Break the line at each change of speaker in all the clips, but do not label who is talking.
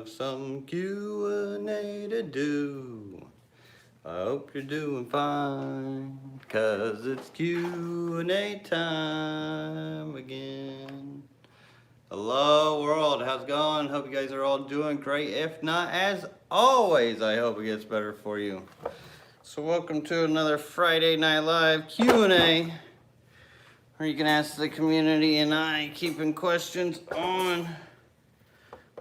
have some Q&A to do. I hope you're doing fine, cause it's Q&A time again. Hello world, how's it going? Hope you guys are all doing great. If not, as always, I hope it gets better for you. So welcome to another Friday Night Live Q&A, where you can ask the community and I keeping questions on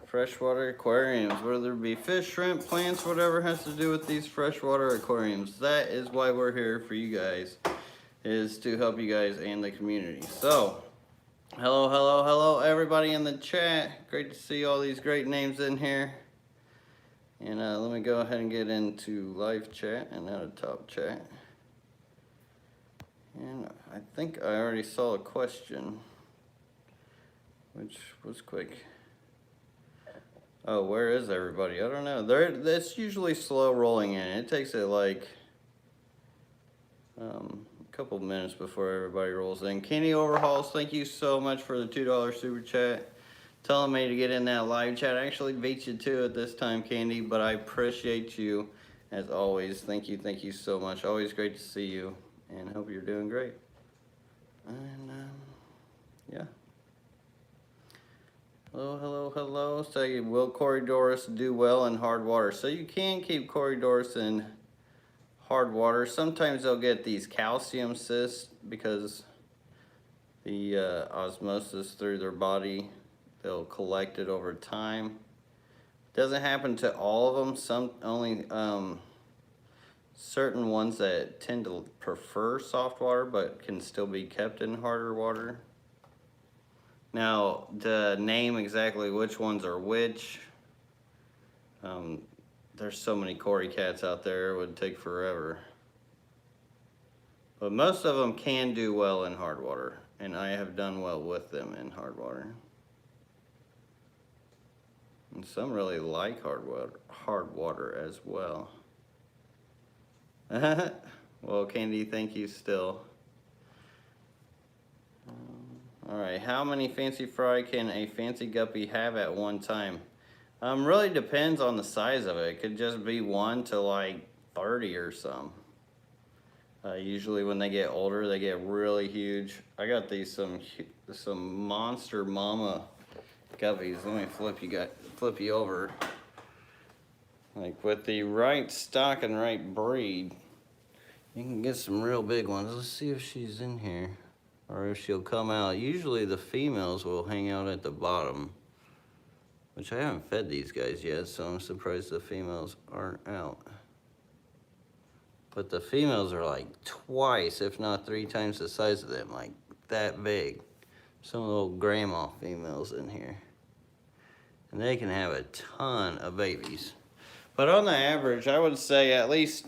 freshwater aquariums, whether it be fish, shrimp, plants, whatever has to do with these freshwater aquariums. That is why we're here for you guys, is to help you guys and the community. So, hello everybody in the chat. Great to see all these great names in here. And let me go ahead and get into live chat and out of top chat. And I think I already saw a question, which was quick. Oh, where is everybody? I don't know. It's usually slow rolling in. It takes it like a couple minutes before everybody rolls in. Kenny Overhauls, thank you so much for the $2 super chat. Telling me to get in that live chat. I actually beat you to it this time, Candy, but I appreciate you as always. Thank you so much. Always great to see you, and hope you're doing great. And yeah. Hello. So will Corydoras do well in hard water? So you can keep Corydoras in hard water. Sometimes they'll get these calcium cysts because the osmosis through their body, they'll collect it over time. Doesn't happen to all of them. Some only certain ones that tend to prefer soft water but can still be kept in harder water. Now, to name exactly which ones are which, there's so many Cory cats out there, it would take forever. But most of them can do well in hard water, and I have done well with them in hard water. And some really like hard water as well. Well, Candy, thank you still. Alright, how many fancy fry can a fancy guppy have at one time? Really depends on the size of it. It could just be 1 to like 30 or some. Usually when they get older, they get really huge. I got these some monster mama guppies. Let me flip you over. Like with the right stock and right breed, you can get some real big ones. Let's see if she's in here, or if she'll come out. Usually the females will hang out at the bottom, which I haven't fed these guys yet, so I'm surprised the females aren't out. But the females are like twice, if not 3 times the size of them, like that big. Some little grandma females in here. And they can have a ton of babies. But on the average, I would say at least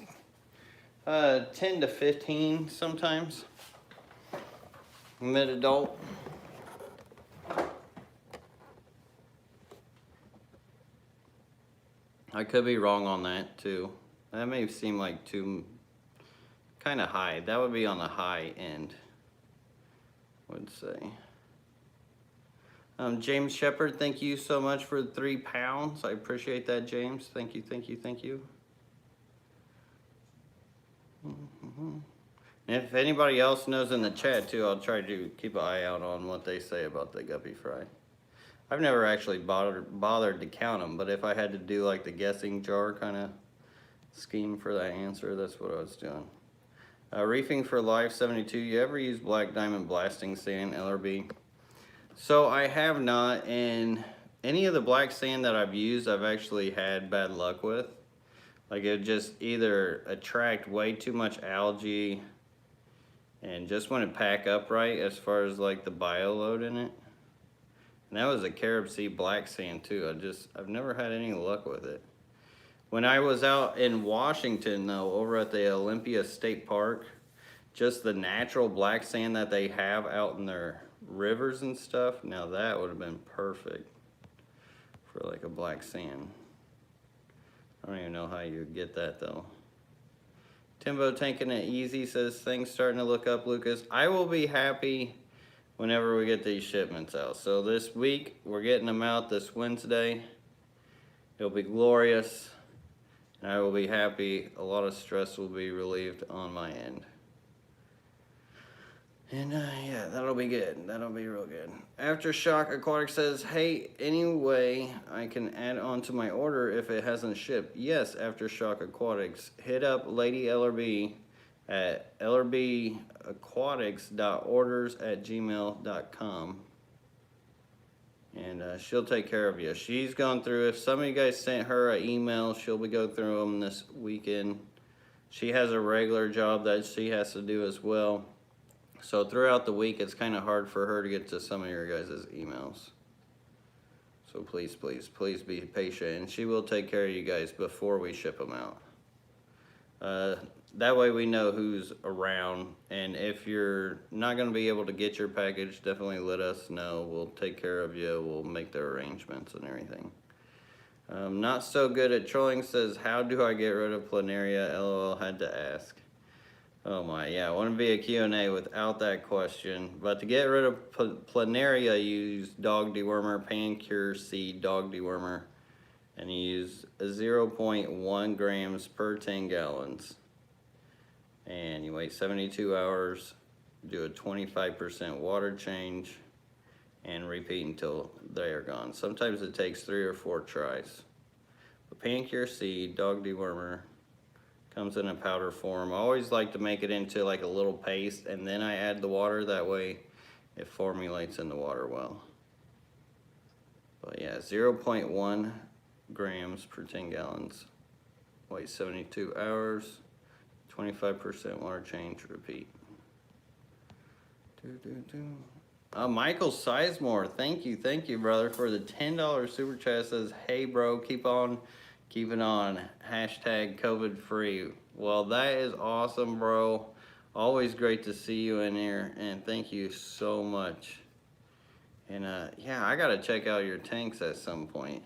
10 to 15 sometimes. Mid-adult. I could be wrong on that too. That may seem like too kind of high. That would be on the high end, I would say. James Shepard, thank you so much for the 3 pounds. I appreciate that, James. Thank you. And if anybody else knows in the chat too, I'll try to keep an eye out on what they say about the guppy fry. I've never actually bothered to count them, but if I had to do like the guessing jar kind of scheme for that answer, that's what I was doing. Reefing for Life 72, you ever use black diamond blasting sand, LRB? So I have not, and any of the black sand that I've used, I've actually had bad luck with. Like it just either attract way too much algae and just wouldn't pack up right as far as like the bio load in it. And that was a carob sea black sand too. I've never had any luck with it. When I was out in Washington though, over at the Olympia State Park, just the natural black sand that they have out in their rivers and stuff, now that would have been perfect for like a black sand. I don't even know how you would get that though. Timbo taking it easy says things starting to look up, Lucas. I will be happy whenever we get these shipments out. So this week we're getting them out this Wednesday, It'll be glorious, and I will be happy. A lot of stress will be relieved on my end. And yeah, that'll be good. That'll be real good. Aftershock Aquatics says, hey, anyway, I can add on to my order if it hasn't shipped. Yes, Aftershock Aquatics. Hit up Lady LRB at lrbaquatics.orders@gmail.com. And she'll take care of you. She's gone through, if some of you guys sent her an email, she'll be going through them this weekend. She has a regular job that she has to do as well. So throughout the week, it's kind of hard for her to get to some of your guys' emails. So please, please, please be patient. And she will take care of you guys before we ship them out. That way we know who's around. And if you're not going to be able to get your package, definitely let us know. We'll take care of you. We'll make the arrangements and everything. Not so good at trolling says, how do I get rid of Planaria? LOL, had to ask. Oh my, yeah, it wouldn't be a Q&A without that question. But to get rid of Planaria, you use dog dewormer, Pancure Seed dog dewormer, and you use 0.1 grams per 10 gallons. And you wait 72 hours, do a 25% water change, and repeat until they are gone. Sometimes it takes 3 or 4 tries. But Pancure Seed dog dewormer comes in a powder form. I always like to make it into like a little paste and then I add the water. That way it formulates in the water well. But yeah, 0.1 grams per 10 gallons. Wait 72 hours, 25% water change, repeat. Michael Sizemore, thank you, brother, for the $10 super chat. Says, hey bro, keep on keeping on, hashtag COVID free. Well, that is awesome, bro. Always great to see you in here, and thank you so much. And yeah, I gotta check out your tanks at some point.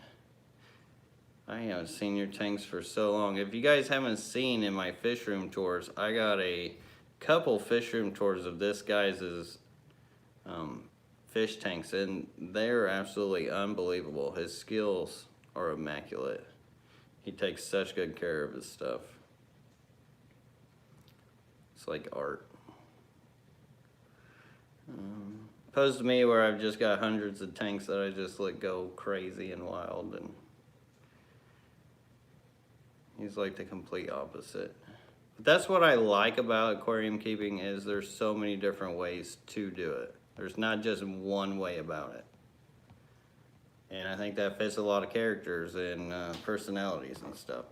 I haven't seen your tanks for so long. If you guys haven't seen in my fish room tours, I got a couple fish room tours of this guy's fish tanks, and they're absolutely unbelievable. His skills are immaculate. He takes such good care of his stuff. It's like art. Opposed to me where I've just got hundreds of tanks that I just let go crazy and wild, and he's like the complete opposite. But that's what I like about aquarium keeping, is there's so many different ways to do it. There's not just one way about it. And I think that fits a lot of characters and personalities and stuff,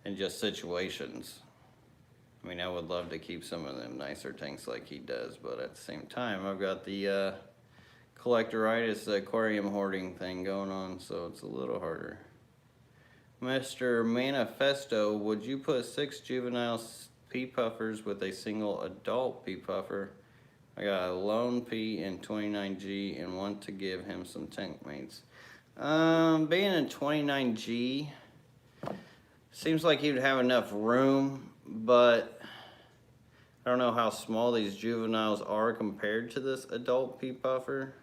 and just situations. I mean, I would love to keep some of them nicer tanks like he does, but at the same time, I've got the collectoritis aquarium hoarding thing going on, so it's a little harder. Mr. Manifesto, would you put 6 juvenile pea puffers with a single adult pea puffer? I got a lone pea in 29G and want to give him some tank mates. Being in 29G, seems like he'd have enough room, but I don't know how small these juveniles are compared to this adult pea puffer.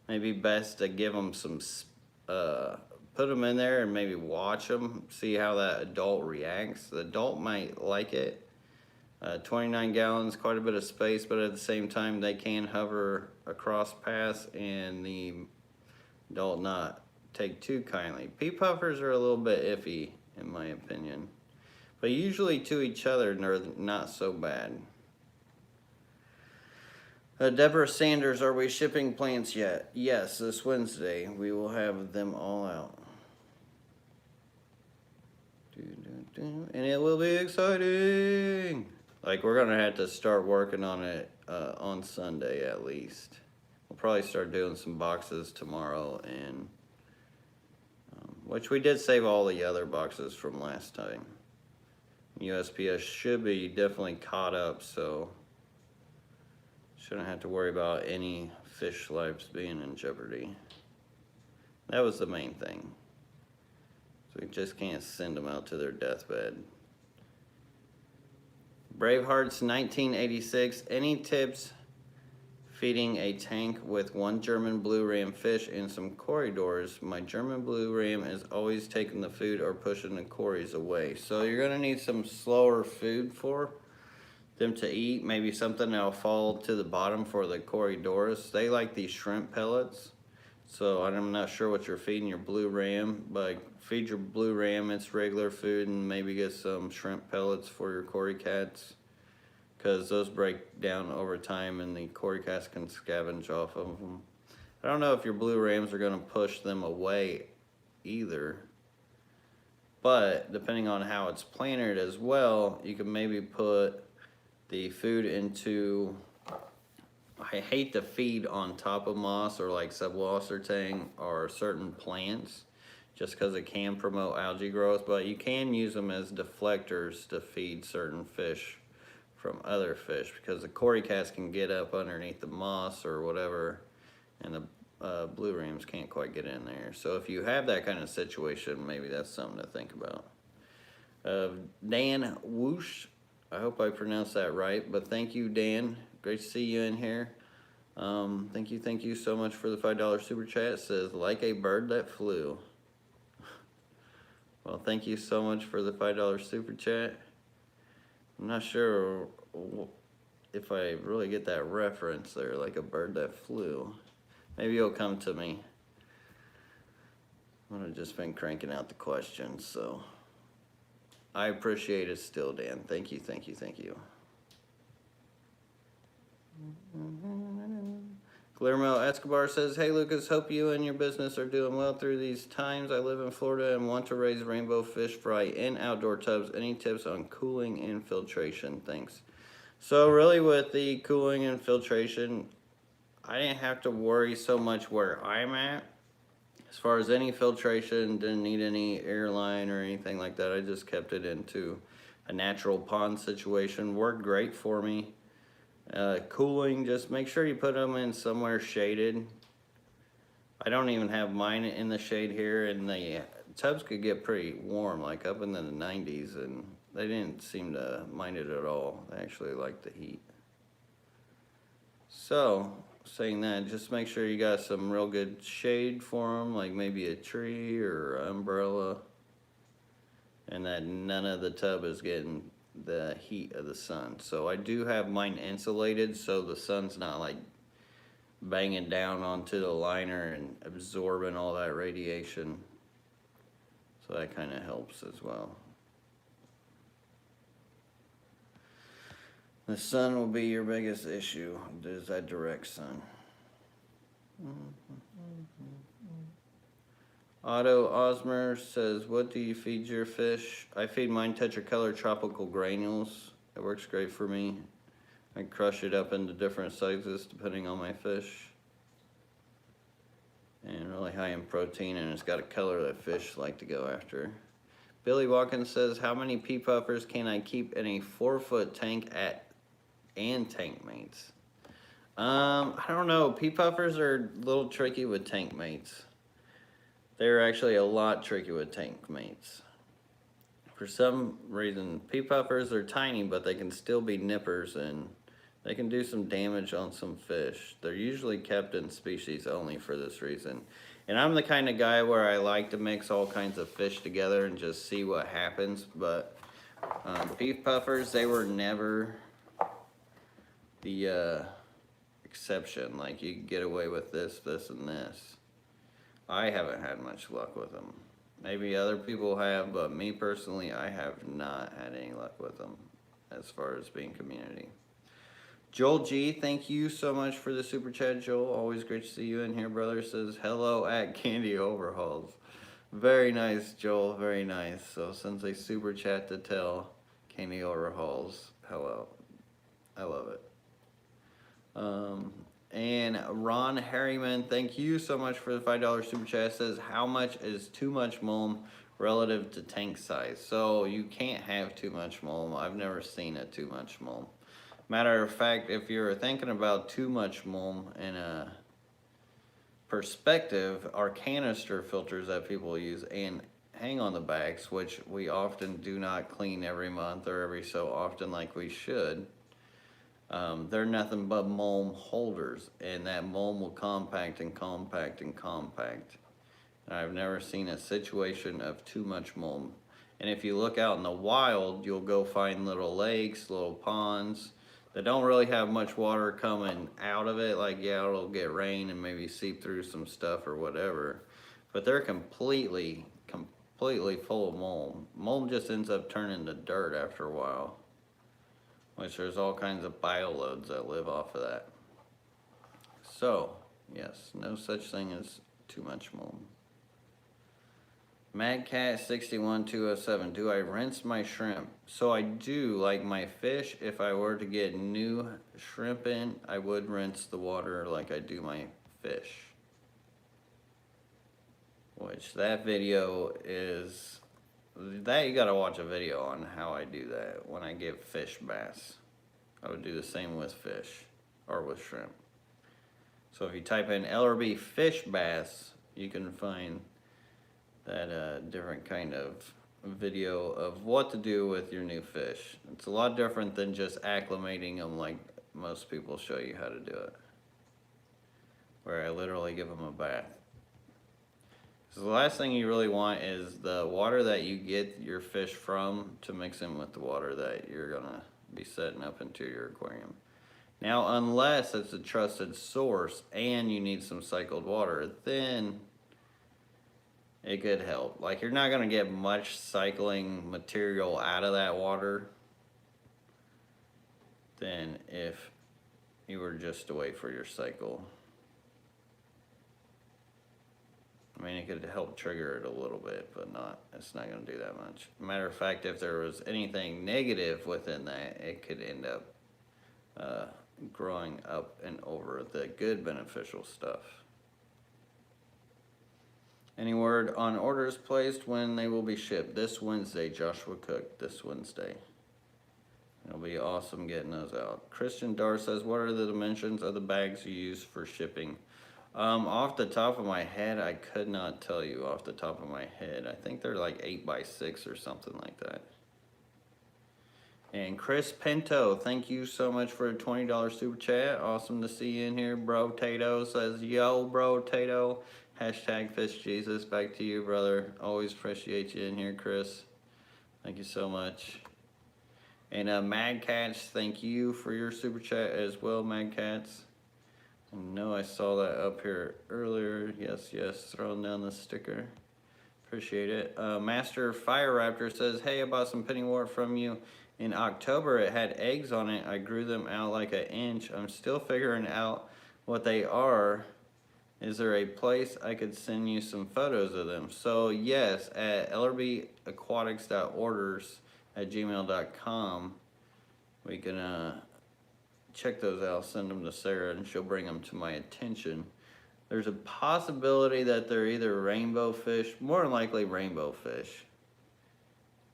Maybe best to give them some, put them in there and maybe watch them, see how that adult reacts. The adult might like it. 29 gallons, quite a bit of space, but at the same time they can hover across paths and the adult not take too kindly. Pea puffers are a little bit iffy in my opinion, but usually to each other they're not so bad. Deborah Sanders, are we shipping plants yet? Yes, this Wednesday we will have them all out. And it will be exciting. Like, we're gonna have to start working on it on Sunday at least. We'll probably start doing some boxes tomorrow, and which we did save all the other boxes from last time. USPS should be definitely caught up, so shouldn't have to worry about any fish lives being in jeopardy. That was the main thing. So we just can't send them out to their deathbed. Bravehearts 1986, any tips feeding a tank with one German blue ram fish and some corridors. My German blue ram is always taking the food or pushing the cories away. So you're gonna need some slower food for them to eat. Maybe something that'll fall to the bottom for the corridors. They like these shrimp pellets. So I'm not sure what you're feeding your blue ram, but feed your blue ram its regular food and maybe get some shrimp pellets for your cory cats, because those break down over time and the cory cats can scavenge off of them. I don't know if your blue rams are going to push them away either, but depending on how it's planted as well, you can maybe put the food into, I hate to feed on top of moss or like subwasser tang or certain plants, just because it can promote algae growth, but you can use them as deflectors to feed certain fish from other fish, because the cory cats can get up underneath the moss or whatever, and the blue rams can't quite get in there. So if you have that kind of situation, maybe that's something to think about. Dan Woosh, I hope I pronounced that right, but thank you, Dan. Great to see you in here. Thank you so much for the $5 super chat. It says, like a bird that flew. Well, thank you so much for the $5 super chat. I'm not sure if I really get that reference there, like a bird that flew. Maybe it'll come to me. I've just been cranking out the questions, so I appreciate it still, Dan. Thank you. Guillermo Escobar says, hey Lucas, hope you and your business are doing well through these times. I live in Florida and want to raise rainbow fish fry in outdoor tubs. Any tips on cooling and filtration? Thanks. So really with the cooling and filtration, I didn't have to worry so much where I'm at. As far as any filtration, didn't need any airline or anything like that. I just kept it into a natural pond situation. Worked great for me. Cooling, just make sure you put them in somewhere shaded. I don't even have mine in the shade here, and the tubs could get pretty warm, like up in the 90s, and they didn't seem to mind it at all. They actually liked the heat. So, saying that, just make sure you got some real good shade for them, like maybe a tree or an umbrella, and that none of the tub is getting the heat of the sun. So I do have mine insulated, so the sun's not like banging down onto the liner and absorbing all that radiation. So that kind of helps as well. The sun will be your biggest issue, is that direct sun. Otto Osmer says, what do you feed your fish? I feed mine Tetracolor Tropical Granules. It works great for me. I crush it up into different sizes depending on my fish. And really high in protein, and it's got a color that fish like to go after. Billy Watkins says, how many pea puffers can I keep in a 4-foot tank and tank mates? I don't know. Pea puffers are a little tricky with tank mates. They're actually a lot tricky with tank mates. For some reason, pea puffers are tiny, but they can still be nippers, and they can do some damage on some fish. They're usually kept in species only for this reason. And I'm the kind of guy where I like to mix all kinds of fish together and just see what happens, but pea puffers, they were never the exception. Like, you can get away with this, this, and this. I haven't had much luck with them. Maybe other people have, but me personally, I have not had any luck with them as far as being community. Joel G, thank you so much for the super chat, Joel. Always great to see you in here, brother. Says, hello at Candy Overhauls. Very nice, Joel, very nice. So sends a super chat to tell Candy Overhauls hello. I love it. And Ron Harriman, thank you so much for the $5 super chat. Says, how much is too much mulm relative to tank size? So you can't have too much mulm. I've never seen a too much mulm. Matter of fact, if you're thinking about too much mulm in a perspective, our canister filters that people use and hang on the backs, which we often do not clean every month or every so often like we should, They're nothing but mulm holders, and that mulm will compact and compact and compact. And I've never seen a situation of too much mulm. And if you look out in the wild, you'll go find little lakes, little ponds that don't really have much water coming out of it. Like, yeah, it'll get rain and maybe seep through some stuff or whatever. But they're completely full of mulm. Mulm just ends up turning to dirt after a while, which there's all kinds of bioloads that live off of that. So, yes, no such thing as too much mulm. MadCat61207, do I rinse my shrimp? So I do, like my fish. If I were to get new shrimp in, I would rinse the water like I do my fish. Which that video is, that you gotta watch a video on how I do that when I give fish baths. I would do the same with fish or with shrimp. So if you type in LRB fish baths, you can find that different kind of video of what to do with your new fish. It's a lot different than just acclimating them like most people show you how to do it, where I literally give them a bath. So the last thing you really want is the water that you get your fish from to mix in with the water that you're gonna be setting up into your aquarium. Now, unless it's a trusted source and you need some cycled water, then it could help. Like, you're not gonna get much cycling material out of that water than if you were just to wait for your cycle. I mean, it could help trigger it a little bit, but it's not gonna do that much. Matter of fact, if there was anything negative within that, it could end up growing up and over the good beneficial stuff. Any word on orders placed when they will be shipped? This Wednesday, Joshua Cook, this Wednesday. It'll be awesome getting those out. Christian Dar says, what are the dimensions of the bags you use for shipping? Off the top of my head, I could not tell you off the top of my head. I think they're like 8x6 or something like that. And Chris Pinto, thank you so much for a $20 super chat. Awesome to see you in here. Bro Tato says, yo, Bro Tato. Hashtag Fish Jesus. Back to you, brother. Always appreciate you in here, Chris. Thank you so much. And Mad Cats, thank you for your super chat as well, Mad Cats. I know I saw that up here earlier. Yes, throwing down the sticker. Appreciate it. Master Fire Raptor says, hey, I bought some pennywort from you in October. It had eggs on it. I grew them out like an inch. I'm still figuring out what they are. Is there a place I could send you some photos of them? So yes, at lrbaquatics.orders@gmail.com, we can check those out, send them to Sarah, and she'll bring them to my attention. There's a possibility that they're either rainbow fish, more than likely rainbow fish.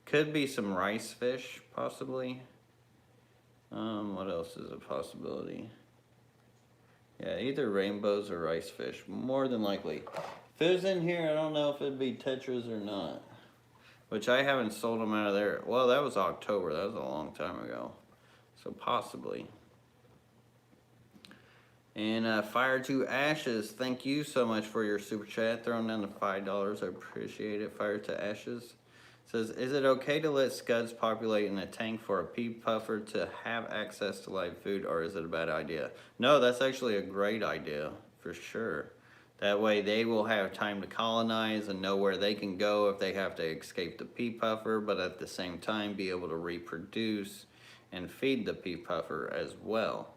Could be some rice fish, possibly. What else is a possibility? Yeah, either rainbows or rice fish, more than likely. If it was in here, I don't know if it'd be tetras or not. Which I haven't sold them out of there. Well, that was October. That was a long time ago. So possibly. And Fire to Ashes, thank you so much for your super chat. Throwing down to $5. I appreciate it. Fire to Ashes says, is it okay to let scuds populate in a tank for a pea puffer to have access to live food, or is it a bad idea? No, that's actually a great idea, for sure. That way they will have time to colonize and know where they can go if they have to escape the pea puffer, but at the same time be able to reproduce and feed the pea puffer as well.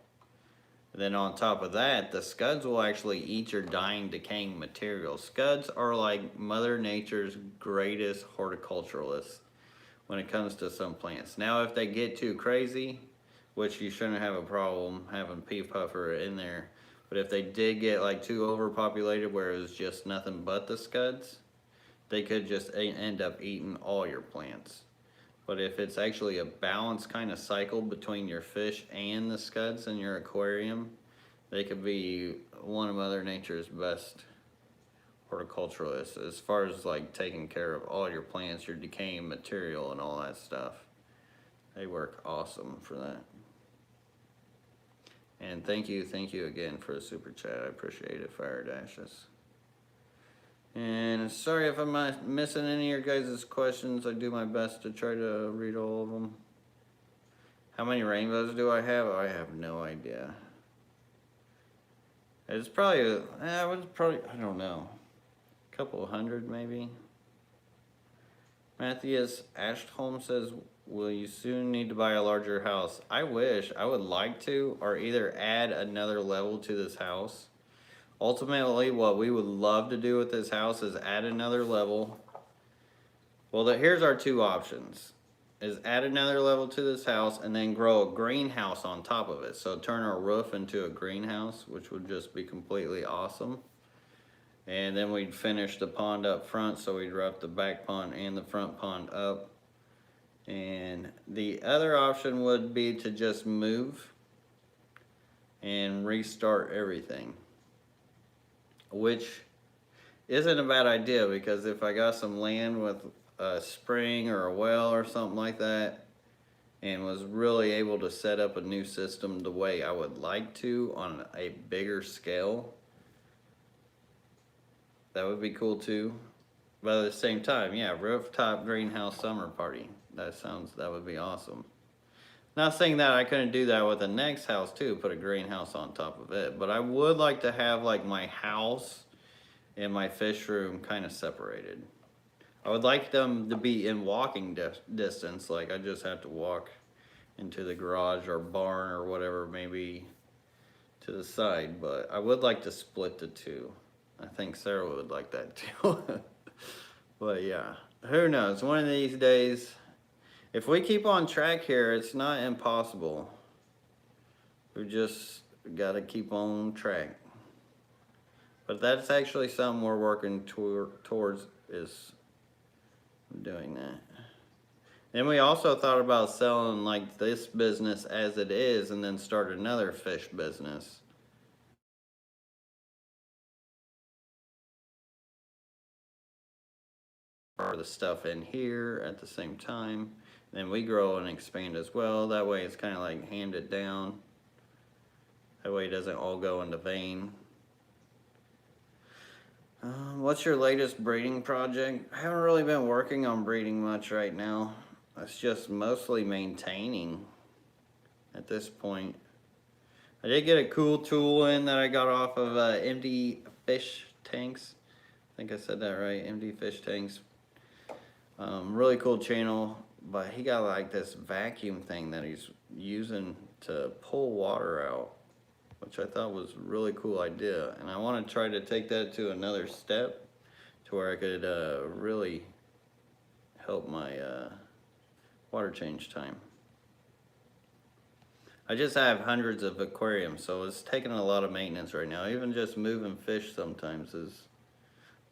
Then on top of that, the scuds will actually eat your dying, decaying material. Scuds are like Mother Nature's greatest horticulturalists when it comes to some plants. Now, if they get too crazy, which you shouldn't have a problem having pea puffer in there, but if they did get like too overpopulated where it was just nothing but the scuds, they could just end up eating all your plants. But if it's actually a balanced kind of cycle between your fish and the scuds in your aquarium, they could be one of Mother Nature's best horticulturalists as far as like taking care of all your plants, your decaying material and all that stuff. They work awesome for that. And thank you again for the super chat. I appreciate it, Fire Dashes. And sorry if I'm missing any of your guys' questions. I do my best to try to read all of them. How many rainbows do I have? I have no idea. It's probably, I don't know, a couple hundred maybe. Matthias Ashtholm says, will you soon need to buy a larger house? I wish. I would like to, or either add another level to this house. Ultimately, what we would love to do with this house is add another level. Well, here's our two options. Is add another level to this house and then grow a greenhouse on top of it. So turn our roof into a greenhouse, which would just be completely awesome. And then we'd finish the pond up front, so we'd rough the back pond and the front pond up. And the other option would be to just move and restart everything, which isn't a bad idea, because if I got some land with a spring or a well or something like that and was really able to set up a new system the way I would like to on a bigger scale, that would be cool too. But at the same time, yeah, rooftop greenhouse summer party. That would be awesome. Not saying that I couldn't do that with the next house too, put a greenhouse on top of it. But I would like to have like my house and my fish room kind of separated. I would like them to be in walking distance, like I just have to walk into the garage or barn or whatever, maybe to the side, but I would like to split the two. I think Sarah would like that too. But yeah, who knows, one of these days, if we keep on track here, it's not impossible. We just gotta keep on track. But that's actually something we're working towards, is doing that. Then we also thought about selling like this business as it is and then start another fish business. Or the stuff in here at the same time. Then we grow and expand as well. That way it's kind of like handed down. That way it doesn't all go into vain. What's your latest breeding project? I haven't really been working on breeding much right now. It's just mostly maintaining at this point. I did get a cool tool in that I got off of MD Fish Tanks. I think I said that right, MD Fish Tanks. Really cool channel, but he got like this vacuum thing that he's using to pull water out, which I thought was a really cool idea. And I want to try to take that to another step to where I could really help my water change time. I just have hundreds of aquariums, so it's taking a lot of maintenance right now. Even just moving fish sometimes is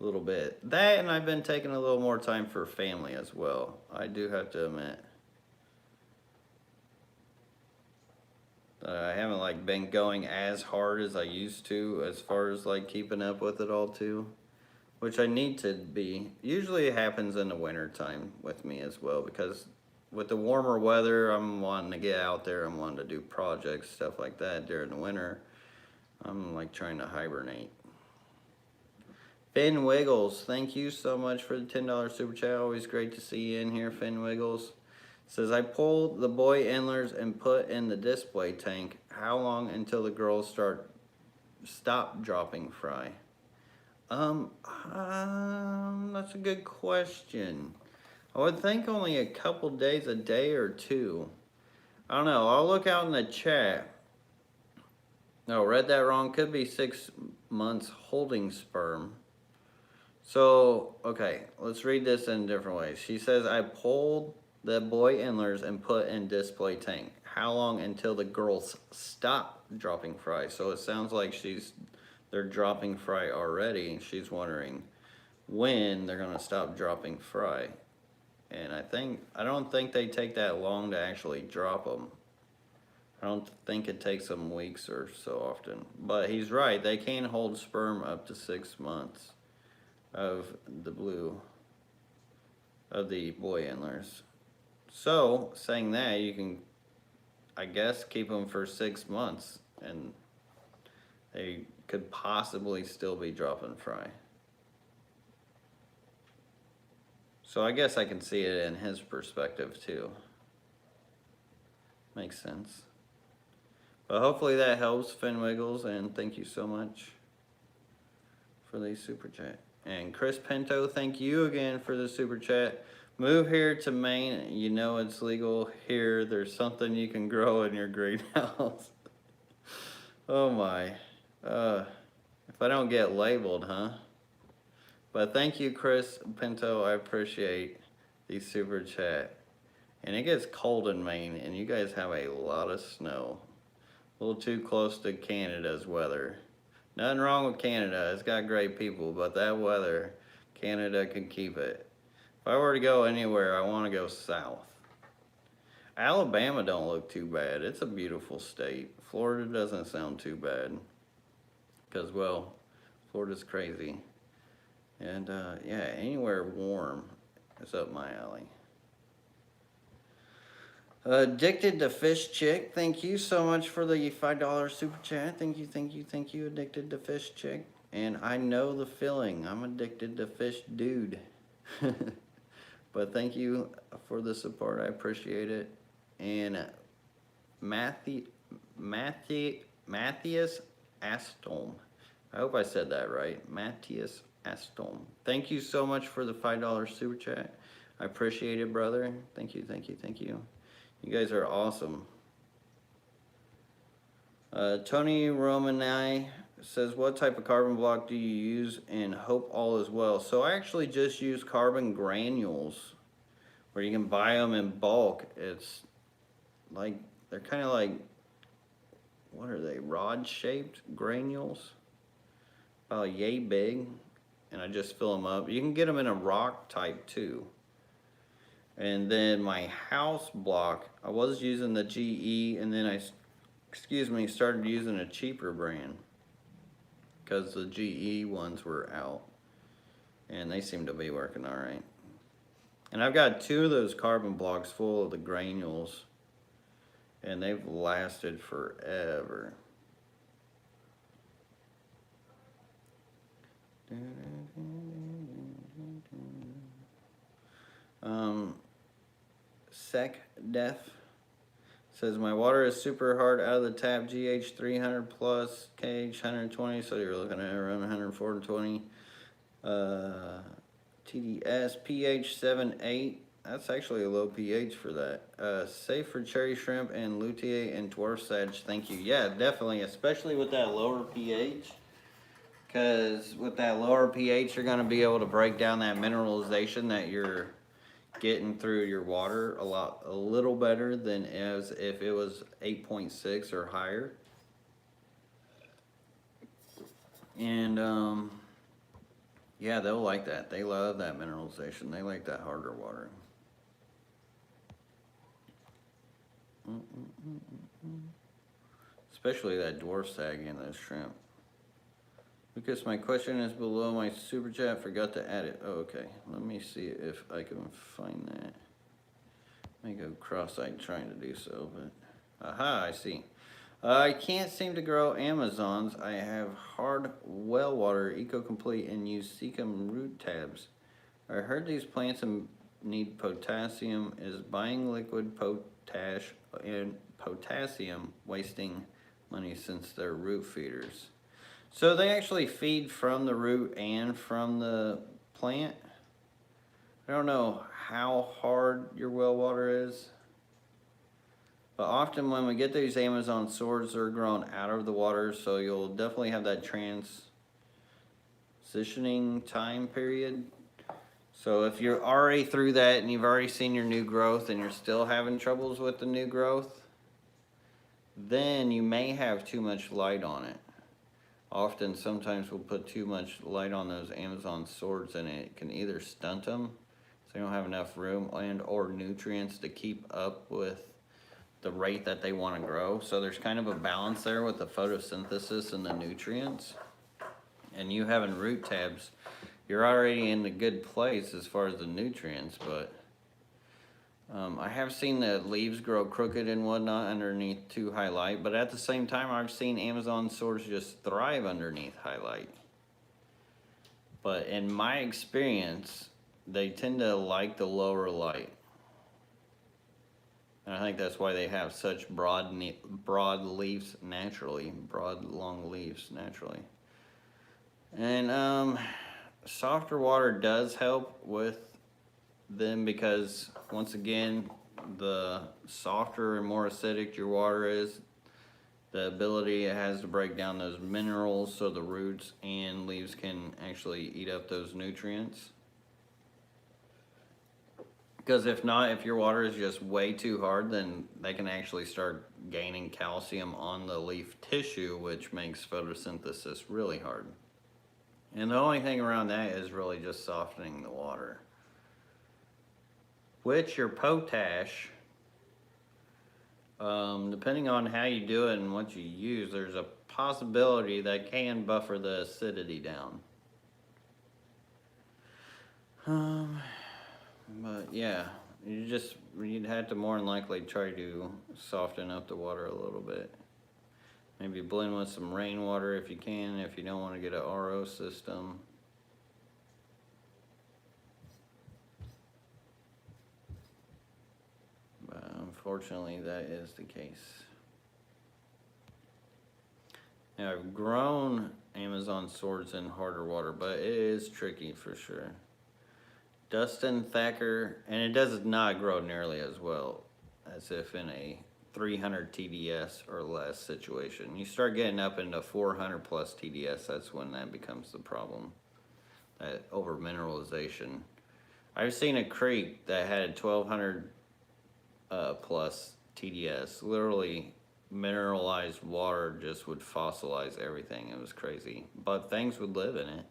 a little bit. That, and I've been taking a little more time for family as well, I do have to admit. I haven't like been going as hard as I used to as far as like keeping up with it all too, which I need to be. Usually it happens in the winter time with me as well, because with the warmer weather, I'm wanting to get out there, I'm wanting to do projects, stuff like that. During the winter, I'm like trying to hibernate. Finn Wiggles, thank you so much for the $10 super chat. Always great to see you in here, Finn Wiggles. Says, I pulled the boy endlers and put in the display tank. How long until the girls stop dropping fry? That's a good question. I would think only a couple days, a day or two. I don't know. I'll look out in the chat. No, read that wrong. Could be 6 months holding sperm. So, okay, let's read this in different ways. She says, I pulled the boy endlers and put in display tank. How long until the girls stop dropping fry? So it sounds like they're dropping fry already. She's wondering when they're gonna stop dropping fry. And I don't think they take that long to actually drop them. I don't think it takes them weeks or so often. But he's right, they can hold sperm up to 6 months of the boy endlers. So, saying that, you can, I guess, keep them for 6 months and they could possibly still be dropping fry. So I guess I can see it in his perspective too. Makes sense. But hopefully that helps, Finn Wiggles, and thank you so much for the super chat. And Chris Pinto, thank you again for the super chat. Move here to Maine, you know it's legal here. There's something you can grow in your greenhouse. Oh my. If I don't get labeled, huh? But thank you, Chris Pinto. I appreciate the super chat. And it gets cold in Maine, and you guys have a lot of snow. A little too close to Canada's weather. Nothing wrong with Canada. It's got great people, but that weather, Canada can keep it. If I were to go anywhere, I want to go south. Alabama don't look too bad. It's a beautiful state. Florida doesn't sound too bad. Because, well, Florida's crazy. And, yeah, anywhere warm is up my alley. Addicted to Fish Chick, thank you so much for the $5 super chat. Thank you, Addicted to Fish Chick. And I know the feeling. I'm addicted to fish dude. But thank you for the support. I appreciate it. And Matthias Astolm. I hope I said that right. Matthias Astolm. Thank you so much for the $5 super chat. I appreciate it, brother. Thank you. You guys are awesome. Tony Romani says, what type of carbon block do you use? And hope all is well. So I actually just use carbon granules, where you can buy them in bulk. It's like, they're kind of like, what are they, rod-shaped granules? About yay big. And I just fill them up. You can get them in a rock type too. And then my house block, I was using the GE, and then I started using a cheaper brand because the GE ones were out, and they seem to be working all right. And I've got 2 of those carbon blocks full of the granules, and they've lasted forever. Sec Def says, my water is super hard out of the tap, GH 300 plus, KH 120, so you're looking at around 140, TDS, pH 7.8, that's actually a low pH for that. Safe for cherry shrimp and luteate and dwarf sedge, thank you. Yeah, definitely, especially with that lower pH, because with that lower pH, you're going to be able to break down that mineralization that you're getting through your water a little better than as if it was 8.6 or higher. And yeah, they'll like that. They love that mineralization. They like that harder water. Especially that dwarf sag and those shrimp. Lucas, my question is below my super chat. Forgot to add it. Oh, okay. Let me see if I can find that. Let me go cross-eyed trying to do so, but aha, I see. I can't seem to grow Amazons. I have hard well water, eco-complete, and use Secum root tabs. I heard these plants need potassium. Is buying liquid potash and potassium wasting money since they're root feeders? So they actually feed from the root and from the plant. I don't know how hard your well water is, but often when we get these Amazon swords, they're grown out of the water, so you'll definitely have that transitioning time period. So if you're already through that and you've already seen your new growth and you're still having troubles with the new growth, then you may have too much light on it. Often, sometimes we'll put too much light on those Amazon swords and it can either stunt them, so they don't have enough room and or nutrients to keep up with the rate that they want to grow. So there's kind of a balance there with the photosynthesis and the nutrients. And you having root tabs, you're already in a good place as far as the nutrients, but I have seen the leaves grow crooked and whatnot underneath too high light, but at the same time, I've seen Amazon swords just thrive underneath high light. But in my experience, they tend to like the lower light. And I think that's why they have such broad leaves naturally, broad long leaves naturally. And softer water does help with them because once again, the softer and more acidic your water is, the ability it has to break down those minerals so the roots and leaves can actually eat up those nutrients. Because if not, if your water is just way too hard, then they can actually start gaining calcium on the leaf tissue, which makes photosynthesis really hard. And the only thing around that is really just softening the water. Which your potash, depending on how you do it and what you use, there's a possibility that can buffer the acidity down. But yeah, you'd have to more than likely try to soften up the water a little bit. Maybe blend with some rainwater if you can, if you don't want to get an RO system. But unfortunately, that is the case. Now, I've grown Amazon swords in harder water, but it is tricky for sure. Dustin Thacker, and it does not grow nearly as well as if in a 300 TDS or less situation. You start getting up into 400 plus TDS, that's when that becomes the problem, that over mineralization. I've seen a creek that had 1200 plus TDS, literally mineralized water just would fossilize everything. It was crazy, but things would live in it,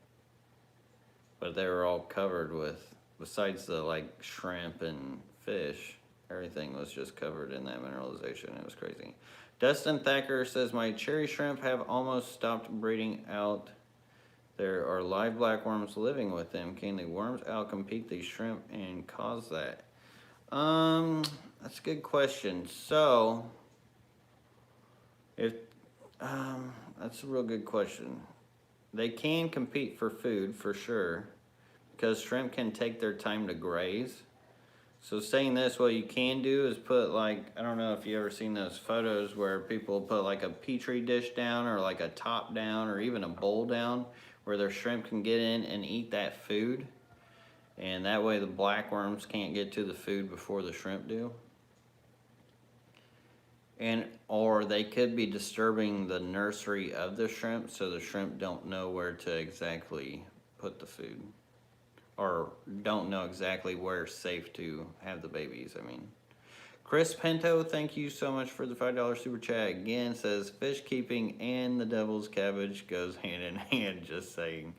but they were all covered with, besides the like shrimp and fish, everything was just covered in that mineralization. It was crazy. Dustin Thacker says, my cherry shrimp have almost stopped breeding out. There are live black worms living with them. Can the worms outcompete these shrimp and cause that? That's a good question. So, if that's a real good question. They can compete for food for sure, because shrimp can take their time to graze. So saying this, what you can do is put like, I don't know if you ever seen those photos where people put like a petri dish down or like a top down or even a bowl down where their shrimp can get in and eat that food. And that way the black worms can't get to the food before the shrimp do. And or they could be disturbing the nursery of the shrimp so the shrimp don't know where to exactly put the food. Or don't know exactly where it's safe to have the babies, I mean. Chris Pinto, thank you so much for the $5 super chat. Again, says fish keeping and the devil's cabbage goes hand in hand, just saying.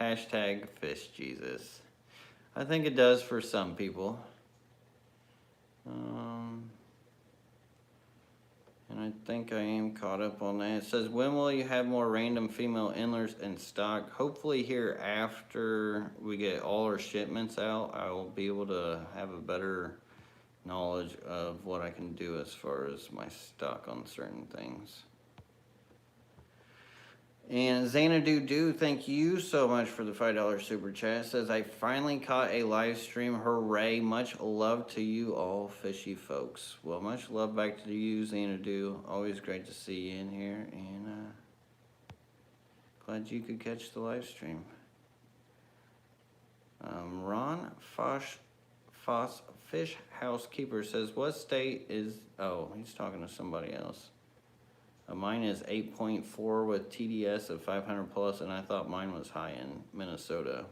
Hashtag fish Jesus. I think it does for some people. And I think I am caught up on that. It says, when will you have more random female endlers in stock? Hopefully here after we get all our shipments out, I will be able to have a better knowledge of what I can do as far as my stock on certain things. And Xanadu, thank you so much for the $5 super chat. It says, I finally caught a live stream. Hooray. Much love to you all fishy folks. Well, much love back to you, Xanadu. Always great to see you in here. And glad you could catch the live stream. Ron Foss Fish Housekeeper says, what state is... Oh, he's talking to somebody else. Mine is 8.4 with TDS of 500 plus, and I thought mine was high in Minnesota.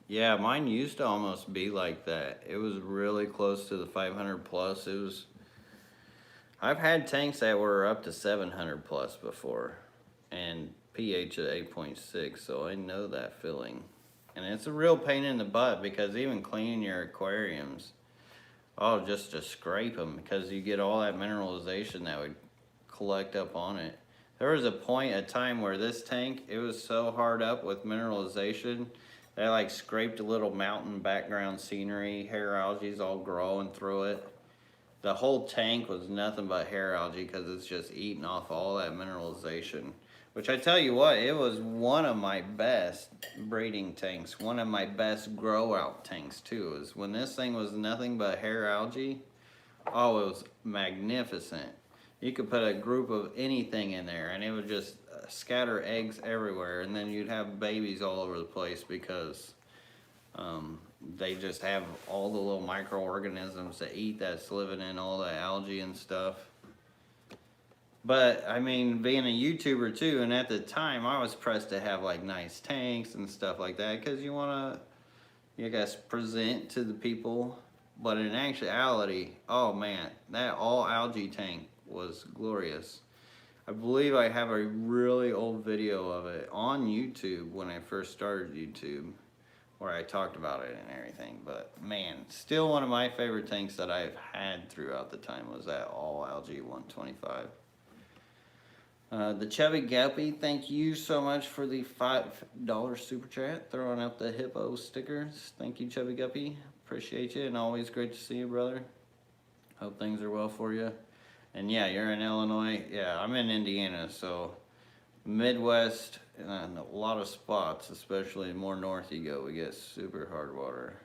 Yeah, mine used to almost be like that. It was really close to the 500 plus. It was. I've had tanks that were up to 700 plus before, and pH at 8.6, so I know that feeling. And it's a real pain in the butt because even cleaning your aquariums, oh, just to scrape them because you get all that mineralization that would collect up on it. There was a time where this tank, it was so hard up with mineralization They like scraped a little mountain background scenery. Hair algae's all growing through it. The whole tank was nothing but hair algae because it's just eating off all that mineralization. Which I tell you what, it was one of my best breeding tanks. One of my best grow out tanks too. Is when this thing was nothing but hair algae. Oh, it was magnificent. You could put a group of anything in there and it would just scatter eggs everywhere, and then you'd have babies all over the place because they just have all the little microorganisms that eat that's living in all the algae and stuff. But I mean, being a YouTuber too, and at the time I was pressed to have like nice tanks and stuff like that because you want to, you guys, present to the people. But in actuality, oh man, that all algae tank was glorious. I believe I have a really old video of it on YouTube when I first started YouTube, where I talked about it and everything. But man, still one of my favorite tanks that I've had throughout the time was that all algae 125. The Chubby Guppy, thank you so much for the $5 super chat, throwing up the hippo stickers. Thank you, Chubby Guppy. Appreciate you, and always great to see you, brother. Hope things are well for you. And yeah, you're in Illinois. Yeah, I'm in Indiana, so Midwest, and a lot of spots, especially the more north you go, we get super hard water.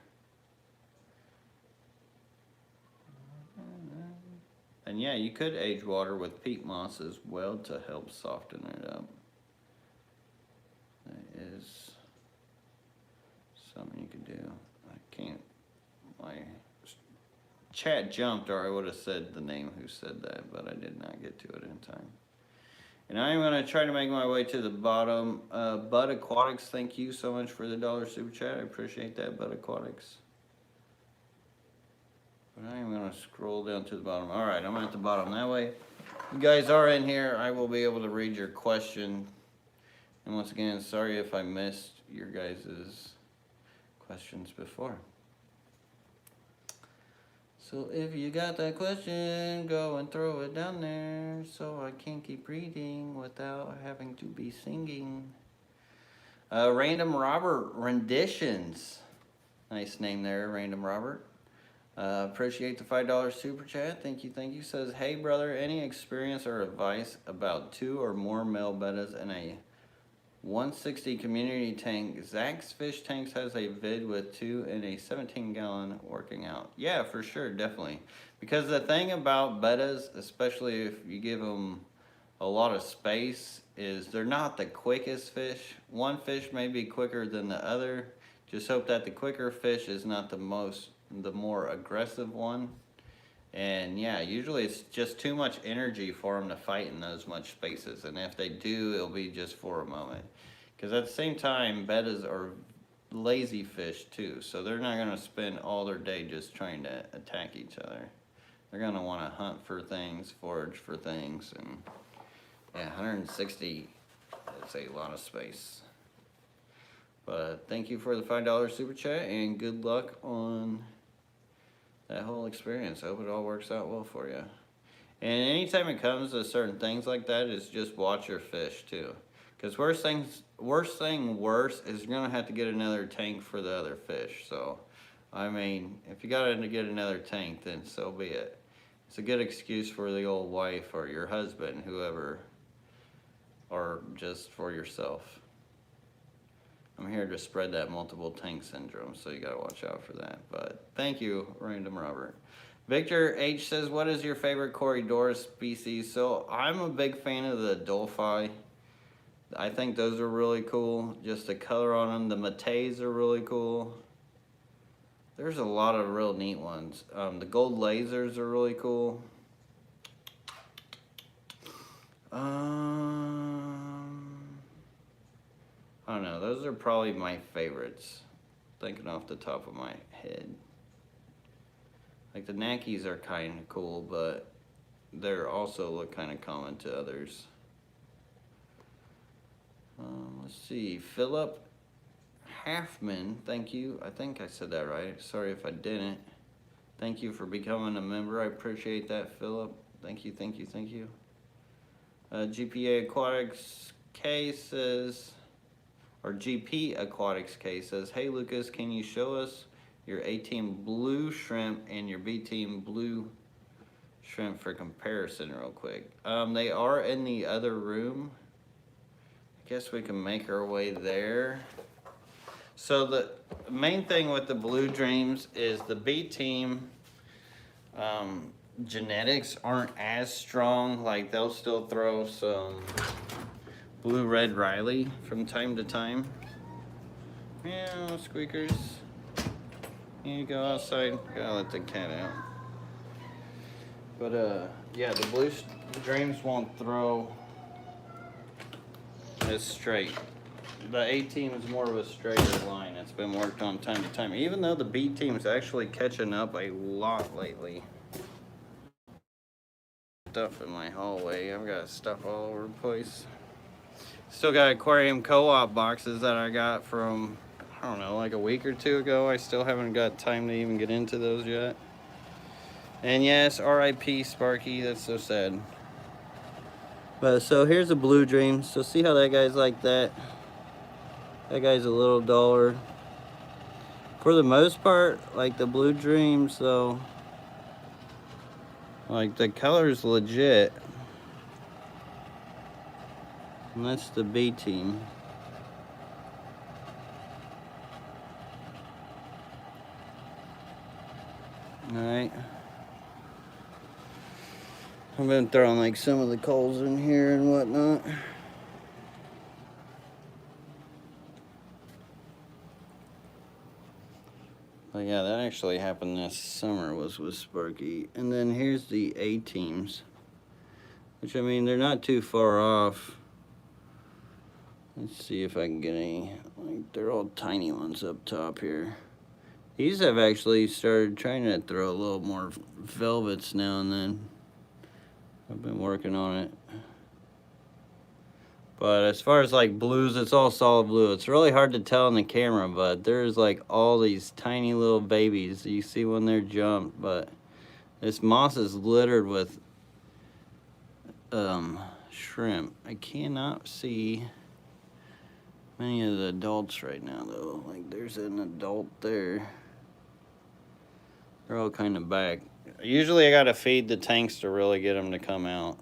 And yeah, you could age water with peat moss as well to help soften it up. That is something you can do. I can't, my chat jumped, or I would have said the name who said that, but I did not get to it in time. And I'm going to try to make my way to the bottom. Bud Aquatics, thank you so much for the $1 super chat. I appreciate that, Bud Aquatics. But I am going to scroll down to the bottom. All right, I'm at the bottom. That way, you guys are in here. I will be able to read your question. And once again, sorry if I missed your guys' questions before. So if you got that question, go and throw it down there so I can keep reading without having to be singing. Random Robert Renditions. Nice name there, Random Robert. Appreciate the $5 super chat. Thank you, thank you. Says, hey brother, any experience or advice about 2 or more male bettas in a 160 community tank? Zach's Fish Tanks has a vid with 2 in a 17-gallon working out. Yeah, for sure, definitely. Because the thing about bettas, especially if you give them a lot of space, is they're not the quickest fish. One fish may be quicker than the other. Just hope that the quicker fish is not the more aggressive one. And yeah, usually it's just too much energy for them to fight in those much spaces. And if they do, it'll be just for a moment. Because at the same time, bettas are lazy fish too. So they're not going to spend all their day just trying to attack each other. They're going to want to hunt for things, forage for things. And yeah, 160 is a lot of space. But thank you for the $5 super chat, and good luck on that whole experience. I hope it all works out well for you. And anytime it comes to certain things like that, is just watch your fish too. Because worst thing is you're gonna have to get another tank for the other fish. So, I mean, if you gotta get another tank, then so be it. It's a good excuse for the old wife or your husband, whoever, or just for yourself. I'm here to spread that multiple tank syndrome, so you gotta watch out for that. But thank you, Random Robert. Victor H says, what is your favorite Corydoras species? So I'm a big fan of the Dolphi. I think those are really cool. Just the color on them. The Mateys are really cool. There's a lot of real neat ones. The gold lasers are really cool. I don't know, those are probably my favorites, thinking off the top of my head. Like the Nackies are kind of cool, but they're also look kind of common to others. Let's see, Philip Halfman, thank you. I think I said that right. Sorry if I didn't. Thank you for becoming a member. I appreciate that, Philip. Thank you, thank you, thank you. GPA Aquatics K says, or GP Aquatics case says, hey Lucas, can you show us your A-team blue shrimp and your B-team blue shrimp for comparison real quick? They are in the other room. I guess we can make our way there. So the main thing with the Blue Dreams is the B-team genetics aren't as strong. Like they'll still throw some blue red Riley from time to time. Meow, squeakers. You go outside. Gotta let the cat out. But yeah, the Blue Dreams won't throw as straight. The A team is more of a straighter line. It's been worked on time to time. Even though the B team is actually catching up a lot lately. Stuff in my hallway. I've got stuff all over the place. Still got aquarium co-op boxes that I got from, I don't know, like a week or two ago. I still haven't got time to even get into those yet. And yes, RIP Sparky. That's so sad. But so here's a Blue Dream. So see how that guy's like that? That guy's a little duller. For the most part, like the Blue Dreams, though, like the color's legit. And that's the B team. Alright. I've been throwing like some of the coals in here and whatnot. But yeah, that actually happened this summer, was with Sparky. And then here's the A teams, which I mean, they're not too far off. Let's see if I can get any, like they're all tiny ones up top here. These have actually started trying to throw a little more velvets now and then. I've been working on it. But as far as like blues, it's all solid blue. It's really hard to tell in the camera, but there's like all these tiny little babies. You see when they're jumped, but this moss is littered with shrimp. I cannot see many of the adults right now though. Like there's an adult there. They're all kind of back. Usually I gotta feed the tanks to really get them to come out.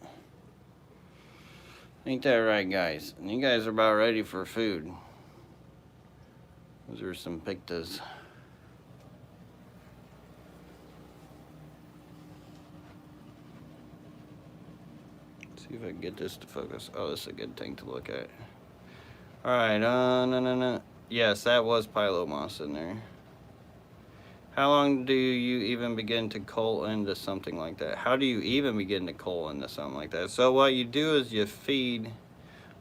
Ain't that right, guys? And you guys are about ready for food. Those are some pictas. Let's see if I can get this to focus. Oh, this is a good thing to look at. Alright, no. Yes, that was pilomoss in there. How long do you even begin to cull into something like that? How do you even begin to cull into something like that? So what you do is you feed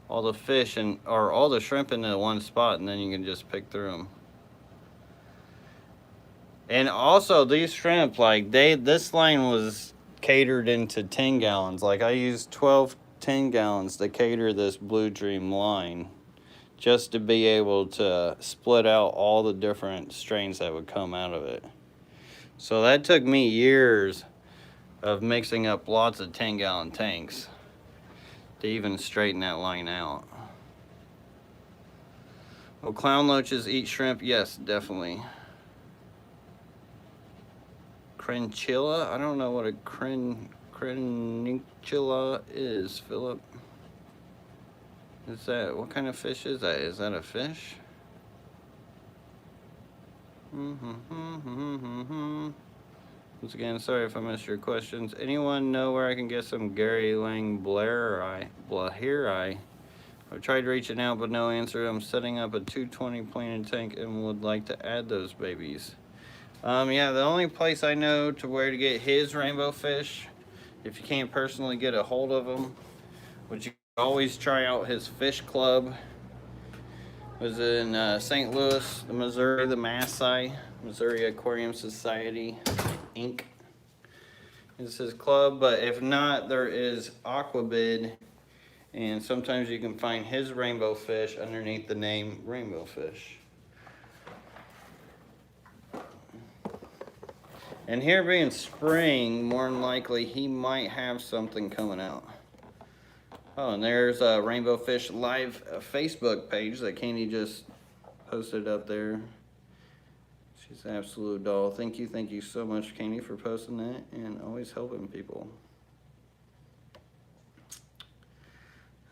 all the fish or all the shrimp into one spot, and then you can just pick through them. And also these shrimp, like this line was catered into 10 gallons. Like I used 12 10 gallons to cater this Blue Dream line, just to be able to split out all the different strains that would come out of it. So that took me years of mixing up lots of 10-gallon tanks to even straighten that line out. Will clown loaches eat shrimp? Yes, definitely. Crenchilla? I don't know what a crenchilla is, Philip. Is that, what kind of fish is that? Is that a fish? Once again, sorry if I missed your questions. Anyone know where I can get some Gary Lang Blahieri? I've tried reaching out, but no answer. I'm setting up a 220 planted tank and would like to add those babies. Yeah, the only place I know to where to get his rainbow fish, if you can't personally get a hold of them, which you always try out his fish club, was in St. Louis, Missouri, the Missouri Aquarium Society, Inc. is his club. But if not, there is Aquabid, and sometimes you can find his rainbow fish underneath the name Rainbow Fish. And here being spring, more than likely he might have something coming out. Oh, and there's a Rainbow Fish Live Facebook page that Candy just posted up there. She's an absolute doll. Thank you so much, Candy, for posting that and always helping people.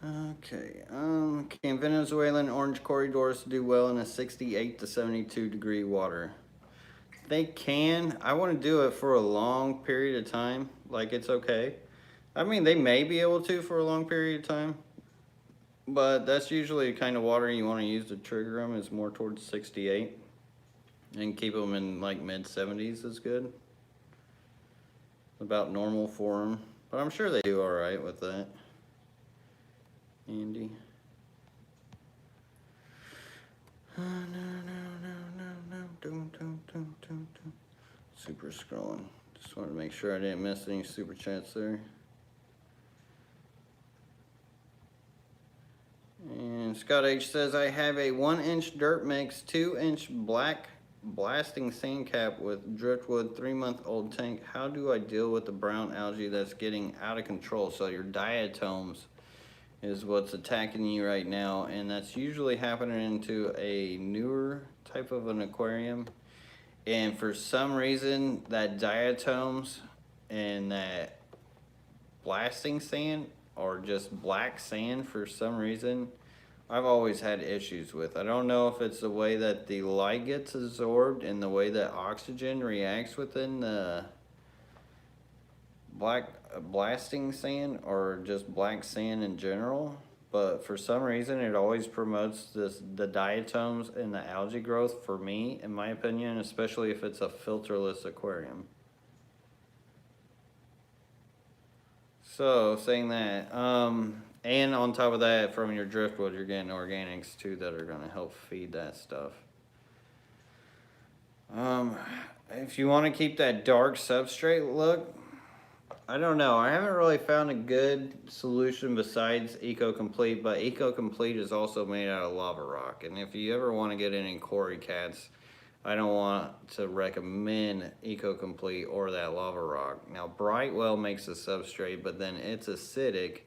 Okay, can Venezuelan orange corridors do well in a 68 to 72 degree water? They can. I want to do it for a long period of time. Like, it's okay. I mean, they may be able to for a long period of time, but that's usually the kind of water you want to use to trigger them is more towards 68. And keep them in like mid 70s is good. About normal for them. But I'm sure they do alright with that. Andy. Super scrolling. Just wanted to make sure I didn't miss any super chats there. And Scott H says, I have a 1-inch dirt mix, 2-inch black blasting sand cap with driftwood, 3-month-old tank. How do I deal with the brown algae that's getting out of control? So your diatoms is what's attacking you right now, and that's usually happening into a newer type of an aquarium. And for some reason, that diatoms and that blasting sand, or just black sand for some reason, I've always had issues with. I don't know if it's the way that the light gets absorbed and the way that oxygen reacts within the blasting sand or just black sand in general, but for some reason it always promotes the diatoms and the algae growth for me, in my opinion, especially if it's a filterless aquarium. So saying that, and on top of that, from your driftwood, you're getting organics too that are going to help feed that stuff. If you want to keep that dark substrate look, I don't know. I haven't really found a good solution besides Eco-Complete, but Eco-Complete is also made out of lava rock. And if you ever want to get any Cory cats, I don't want to recommend Eco-Complete or that lava rock. Now, Brightwell makes a substrate, but then it's acidic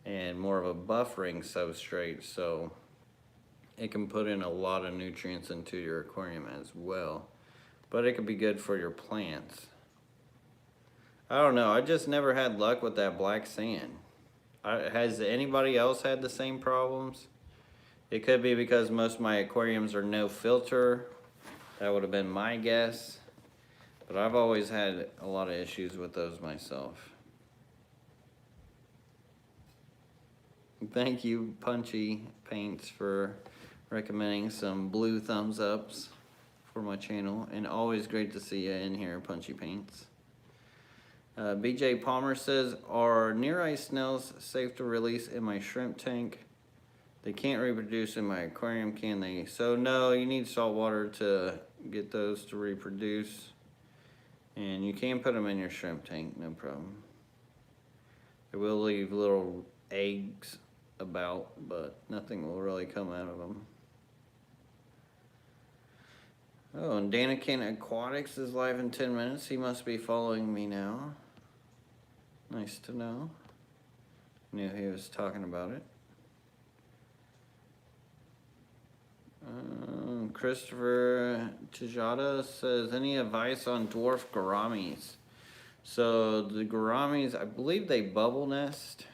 and more of a buffering substrate, so it can put in a lot of nutrients into your aquarium as well. But it could be good for your plants. I don't know, I just never had luck with that black sand. Has anybody else had the same problems? It could be because most of my aquariums are no filter. That would have been my guess. But I've always had a lot of issues with those myself. Thank you, Punchy Paints, for recommending some blue thumbs ups for my channel. And always great to see you in here, Punchy Paints. BJ Palmer says, are near ice snails safe to release in my shrimp tank? They can't reproduce in my aquarium, can they? So no, you need salt water to get those to reproduce. And you can put them in your shrimp tank, no problem. They will leave little eggs about, but nothing will really come out of them. Oh, and Danican Aquatics is live in 10 minutes. He must be following me now. Nice to know. Knew he was talking about it. Christopher Tijada says, any advice on dwarf gouramis? So the gouramis, I believe they bubble nest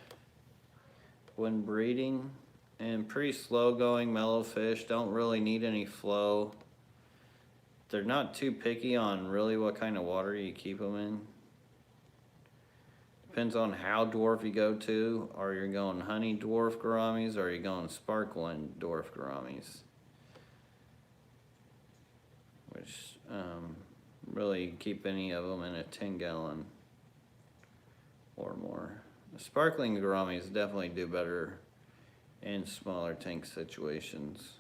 when breeding, and pretty slow going mellow fish, don't really need any flow. They're not too picky on really what kind of water you keep them in. Depends on how dwarf you go to. Are you going honey dwarf gouramis or are you going sparkling dwarf gouramis? Which really keep any of them in a 10-gallon or more. The sparkling gouramis definitely do better in smaller tank situations.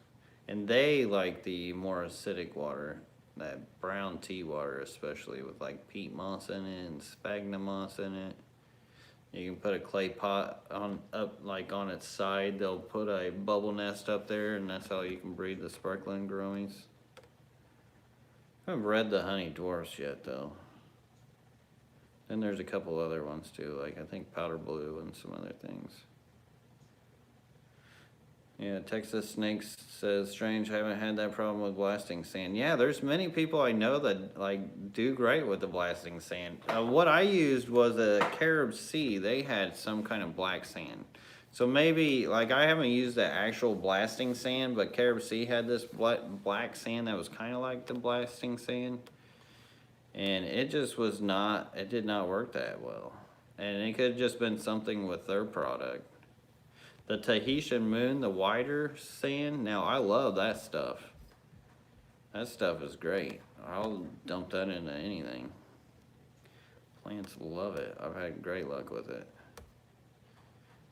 And they like the more acidic water, that brown tea water especially, with like peat moss in it and sphagnum moss in it. You can put a clay pot on its side. They'll put a bubble nest up there, and that's how you can breed the sparkling gouramis. I haven't read the honey dwarfs yet though. Then there's a couple other ones too, like I think powder blue and some other things. Yeah, Texas Snakes says, strange, haven't had that problem with blasting sand. Yeah, there's many people I know that like do great with the blasting sand. What I used was a Carob Sea. They had some kind of black sand. So maybe, like I haven't used the actual blasting sand, but Carob Sea had this black sand that was kind of like the blasting sand. And it just was not, it did not work that well. And it could have just been something with their product. The Tahitian Moon, the wider sand, now I love that stuff. That stuff is great. I'll dump that into anything. Plants love it. I've had great luck with it.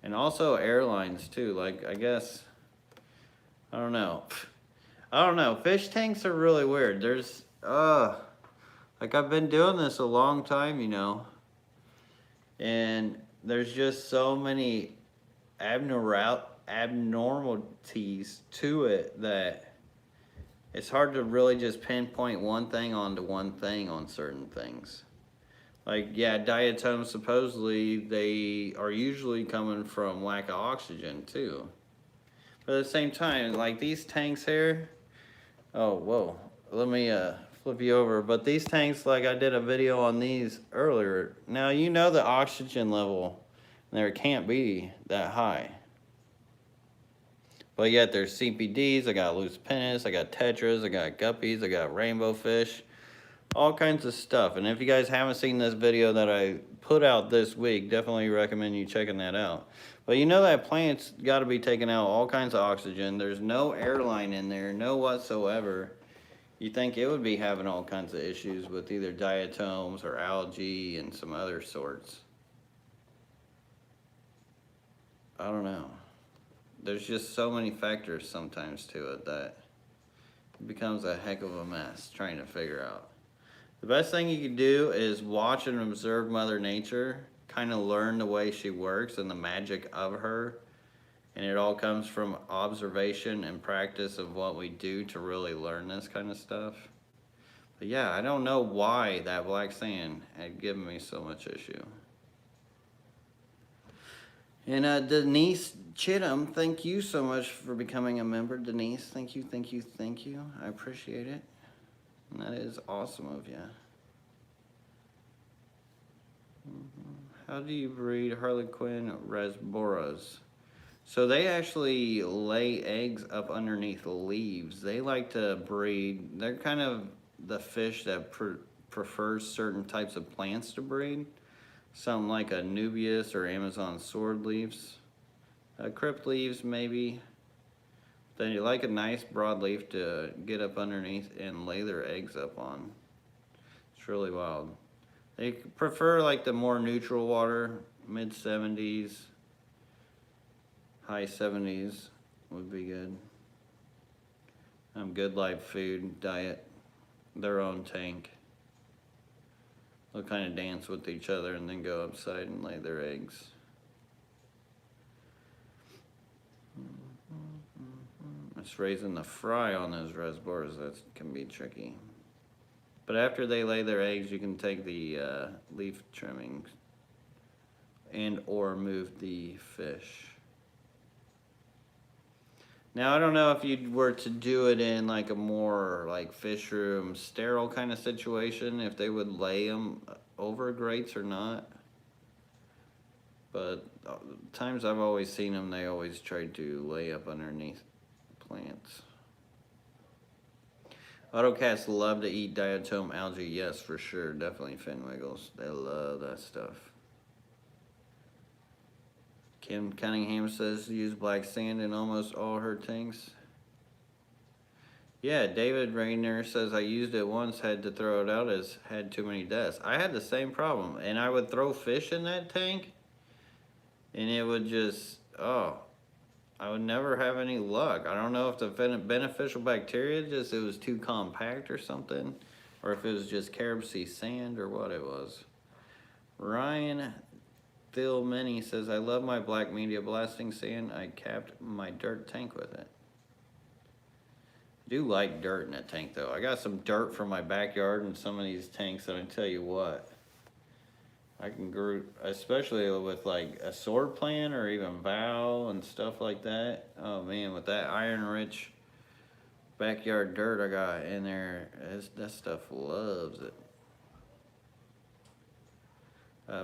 And also airlines too, like I guess, I don't know. I don't know, fish tanks are really weird. There's, like I've been doing this a long time, you know, and there's just so many abnormalities to it that it's hard to really just pinpoint one thing onto one thing on certain things. Like, yeah, diatoms, supposedly they are usually coming from lack of oxygen too. But at the same time, like these tanks here, oh, whoa, let me flip you over. But these tanks, like I did a video on these earlier. Now, you know the oxygen level there can't be that high. But yet there's CPDs, I got loose pinnas, I got tetras, I got guppies, I got rainbow fish, all kinds of stuff. And if you guys haven't seen this video that I put out this week, definitely recommend you checking that out. But you know that plant's got to be taking out all kinds of oxygen. There's no airline in there, no whatsoever. You think it would be having all kinds of issues with either diatoms or algae and some other sorts. I don't know. There's just so many factors sometimes to it that it becomes a heck of a mess trying to figure out. The best thing you can do is watch and observe Mother Nature, kind of learn the way she works and the magic of her. And it all comes from observation and practice of what we do to really learn this kind of stuff. But yeah, I don't know why that black sand had given me so much issue. And Denise Chittum, thank you so much for becoming a member. Denise, thank you, thank you, thank you. I appreciate it. And that is awesome of you. How do you breed Harlequin Rasboras? So they actually lay eggs up underneath leaves. They like to breed, they're kind of the fish that prefers certain types of plants to breed. Something like a Nubius or Amazon sword leaves. Crypt leaves maybe. They like a nice broad leaf to get up underneath and lay their eggs up on. It's really wild. They prefer like the more neutral water, mid 70s, high 70s would be good. Good live food, diet, their own tank. They'll kind of dance with each other and then go upside and lay their eggs. It's raising the fry on those Rasboras. That can be tricky. But after they lay their eggs, you can take the leaf trimmings and or move the fish. Now, I don't know if you were to do it in like a more like fish room sterile kind of situation, if they would lay them over grates or not. But times I've always seen them, they always try to lay up underneath plants. Autocats love to eat diatom algae. Yes, for sure. Definitely finwiggles. They love that stuff. Kim Cunningham says use black sand in almost all her tanks. Yeah, David Rayner says I used it once, had to throw it out as had too many deaths. I had the same problem, and I would throw fish in that tank, and it would just, I would never have any luck. I don't know if the beneficial bacteria just, it was too compact or something, or if it was just Carob Sea sand or what it was. Ryan Phil Many says, I love my black media blasting sand. I capped my dirt tank with it. I do like dirt in that tank though. I got some dirt from my backyard in some of these tanks, and I tell you what, I can grow, especially with like a sword plant or even vow and stuff like that. Oh man, with that iron rich backyard dirt I got in there, that stuff loves it.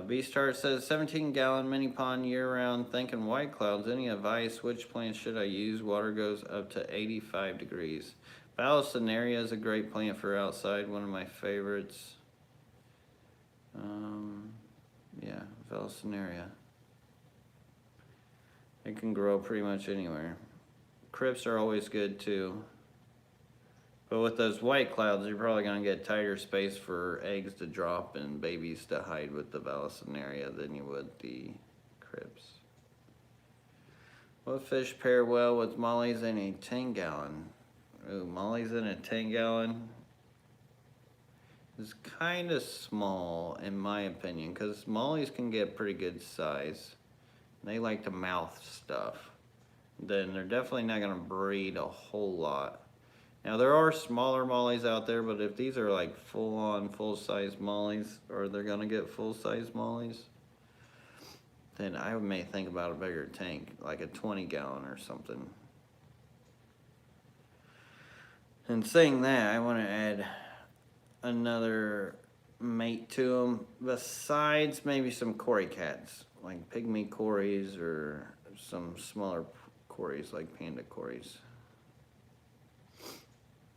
B-Star says 17-gallon mini pond year-round. Thinking white clouds. Any advice? Which plants should I use? Water goes up to 85 degrees. Planaria is a great plant for outside. One of my favorites. Yeah, Planaria. It can grow pretty much anywhere. Crypts are always good too. But with those white clouds, you're probably going to get tighter space for eggs to drop and babies to hide with the Planaria than you would the crypts. What fish pair well with mollies in a 10-gallon? Ooh, mollies in a 10-gallon is kind of small in my opinion, because mollies can get pretty good size. They like to mouth stuff. Then they're definitely not going to breed a whole lot. Now there are smaller mollies out there, but if these are like full-on, full-size mollies, or they're gonna get full-size mollies, then I may think about a bigger tank, like a 20-gallon or something. And saying that, I want to add another mate to them, besides maybe some cory cats, like pygmy cories or some smaller cories like panda cories.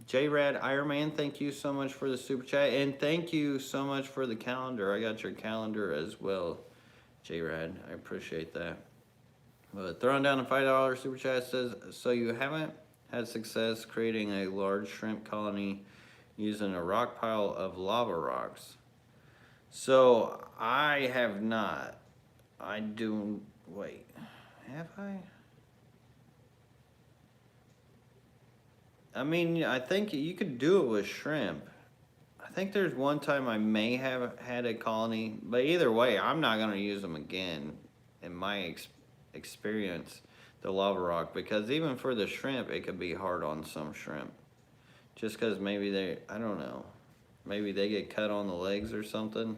J-Rad Ironman, thank you so much for the super chat, and thank you so much for the calendar. I got your calendar as well, J-Rad. I appreciate that. But throwing down a $5 super chat says, so you haven't had success creating a large shrimp colony using a rock pile of lava rocks? So I have not. Wait, have I? I mean, I think you could do it with shrimp. I think there's one time I may have had a colony, but either way, I'm not going to use them again in my experience, the lava rock, because even for the shrimp, it could be hard on some shrimp. Just because maybe I don't know, maybe they get cut on the legs or something.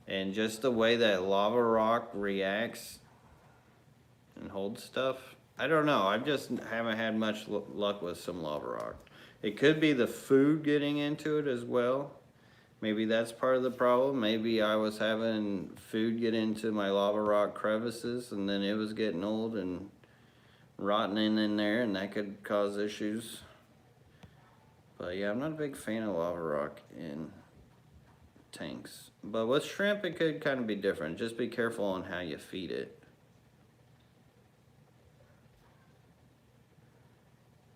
And just the way that lava rock reacts and holds stuff, I don't know. I just haven't had much luck with some lava rock. It could be the food getting into it as well. Maybe that's part of the problem. Maybe I was having food get into my lava rock crevices and then it was getting old and rotting in there, and that could cause issues. But yeah, I'm not a big fan of lava rock in tanks. But with shrimp, it could kind of be different. Just be careful on how you feed it.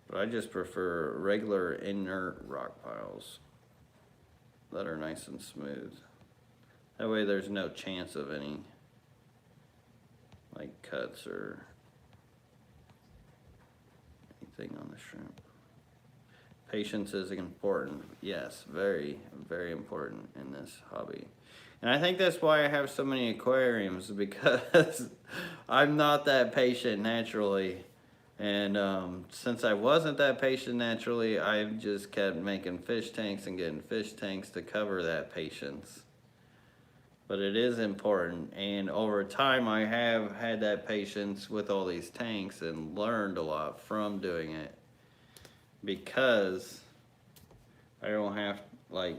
But I just prefer regular inert rock piles that are nice and smooth. That way there's no chance of any like cuts or anything on the shrimp. Patience is important. Yes, very, very important in this hobby. And I think that's why I have so many aquariums, because I'm not that patient naturally. And since I wasn't that patient naturally, I've just kept making fish tanks and getting fish tanks to cover that patience. But it is important, and over time I have had that patience with all these tanks and learned a lot from doing it, because I don't have, like,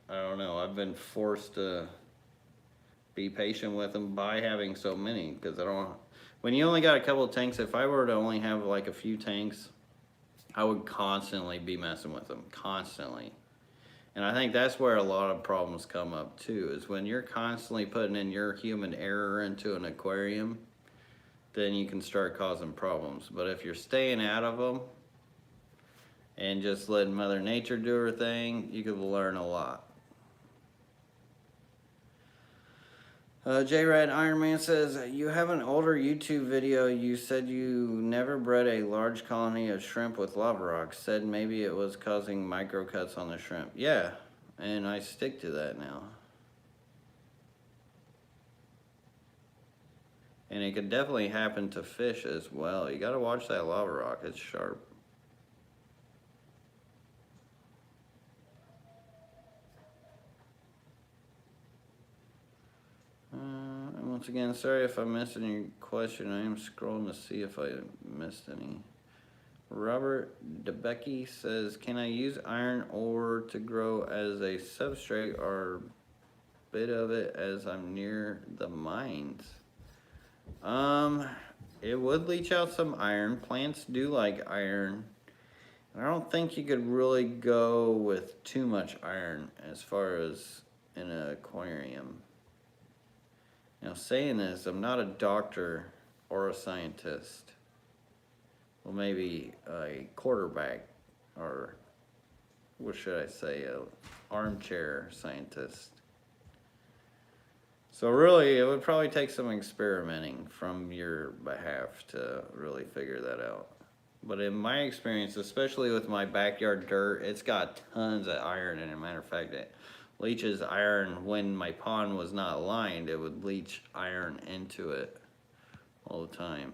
I don't know, I've been forced to be patient with them by having so many, because I don't. When you only got a couple of tanks, if I were to only have like a few tanks, I would constantly be messing with them, constantly. And I think that's where a lot of problems come up too, is when you're constantly putting in your human error into an aquarium, then you can start causing problems. But if you're staying out of them and just letting Mother Nature do her thing, you could learn a lot. J-Rad Ironman says, you have an older YouTube video. You said you never bred a large colony of shrimp with lava rocks. Said maybe it was causing micro cuts on the shrimp. Yeah, and I stick to that now. And it could definitely happen to fish as well. You gotta watch that lava rock, it's sharp. Once again, sorry if I missed any question. I am scrolling to see if I missed any. Robert DeBecky says, can I use iron ore to grow as a substrate or bit of it as I'm near the mines? It would leach out some iron. Plants do like iron. I don't think you could really go with too much iron as far as in an aquarium. Now, saying this, I'm not a doctor or a scientist. Well, maybe a quarterback, or what should I say, a armchair scientist. So really, it would probably take some experimenting from your behalf to really figure that out. But in my experience, especially with my backyard dirt, it's got tons of iron in it. Matter of fact, it leaches iron. When my pond was not lined, it would leach iron into it all the time.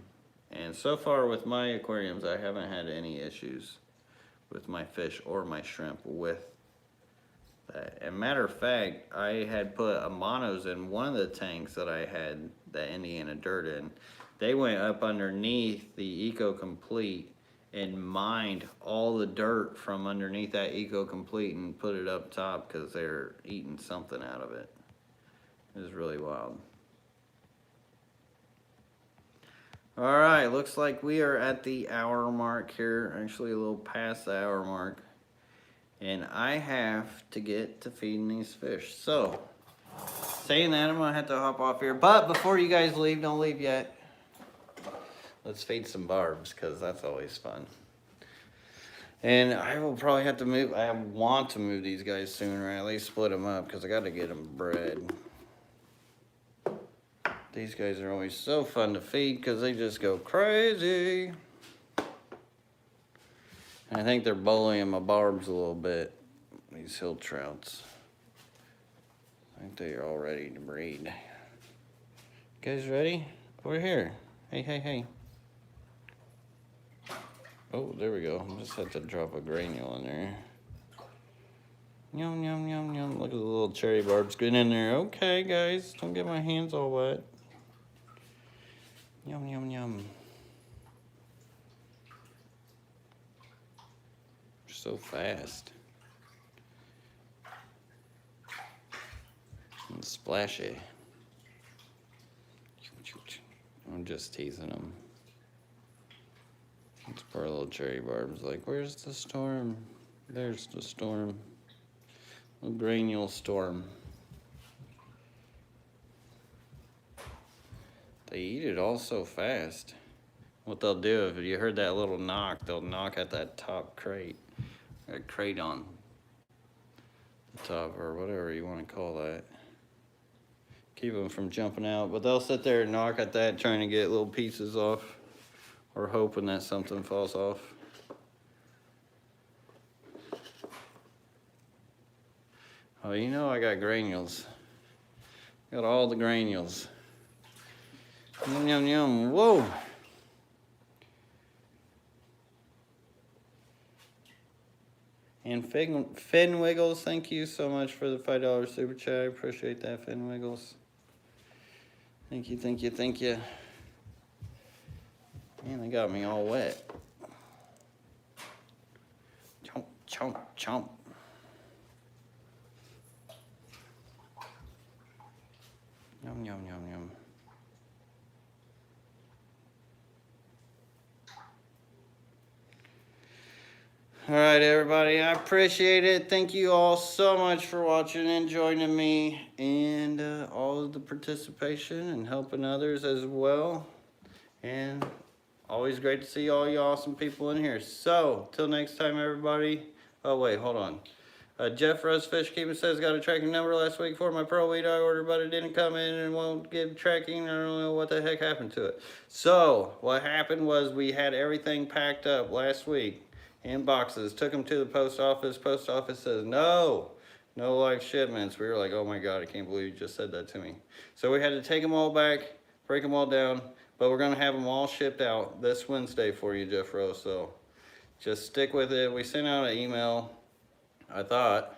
And so far with my aquariums, I haven't had any issues with my fish or my shrimp with that. And matter of fact, I had put a monos in one of the tanks that I had the Indiana dirt in. They went up underneath the Eco Complete and mined all the dirt from underneath that Eco Complete and put it up top because they're eating something out of it. It was really wild. All right, looks like we are at the hour mark here, actually a little past the hour mark. And I have to get to feeding these fish. So, saying that, I'm gonna have to hop off here. But before you guys leave, don't leave yet. Let's feed some barbs, because that's always fun. And I will probably have to move, I want to move these guys sooner, or at least split them up, because I gotta get them bred. These guys are always so fun to feed, because they just go crazy. I think they're bullying my barbs a little bit, these hill trouts. I think they are all ready to breed. You guys ready? Over here. Hey, hey, hey. Oh, there we go. I just had to drop a granule in there. Yum, yum, yum, yum. Look at the little cherry barbs getting in there. Okay, guys, don't get my hands all wet. Yum, yum, yum. So fast and splashy. I'm just teasing them. These poor little cherry barbs like, where's the storm? There's the storm. Little granule storm. They eat it all so fast. What they'll do, if you heard that little knock, they'll knock at that top crate. A crate on the top, or whatever you want to call that. Keep them from jumping out, but they'll sit there and knock at that, trying to get little pieces off, or hoping that something falls off. Oh, you know I got granules. Got all the granules. Yum, yum, yum. Whoa! And Finn Wiggles, thank you so much for the $5 super chat. I appreciate that, Finn Wiggles. Thank you, thank you, thank you. Man, they got me all wet. Chomp, chomp, chomp. Yum, yum, yum, yum. All right, everybody, I appreciate it. Thank you all so much for watching and joining me, and all of the participation and helping others as well. And always great to see all you awesome people in here. So, till next time, everybody. Oh, wait, hold on. Jeff Rose Fish Keeping says, got a tracking number last week for my pearl weed I ordered, but it didn't come in and won't give tracking. I don't know what the heck happened to it. So, what happened was we had everything packed up last week in boxes, took them to the post office. Post office says, no live shipments. We were like, oh my God, I can't believe you just said that to me. So we had to take them all back, break them all down, but we're gonna have them all shipped out this Wednesday for you, Jeff Rose. So just stick with it. We sent out an email, I thought,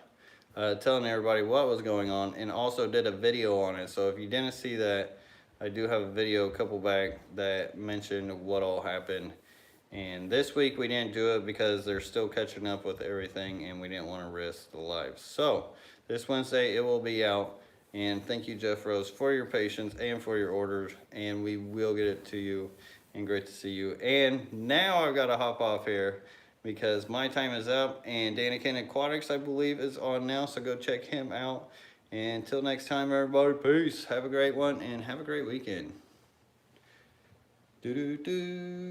telling everybody what was going on, and also did a video on it. So if you didn't see that, I do have a video a couple back that mentioned what all happened. And this week we didn't do it because they're still catching up with everything and we didn't want to risk the lives. So this Wednesday it will be out. And thank you, Jeff Rose, for your patience and for your orders. And we will get it to you. And great to see you. And now I've got to hop off here because my time is up. And Danican Aquatics, I believe, is on now. So go check him out. And until next time, everybody, peace. Have a great one and have a great weekend. Do do do.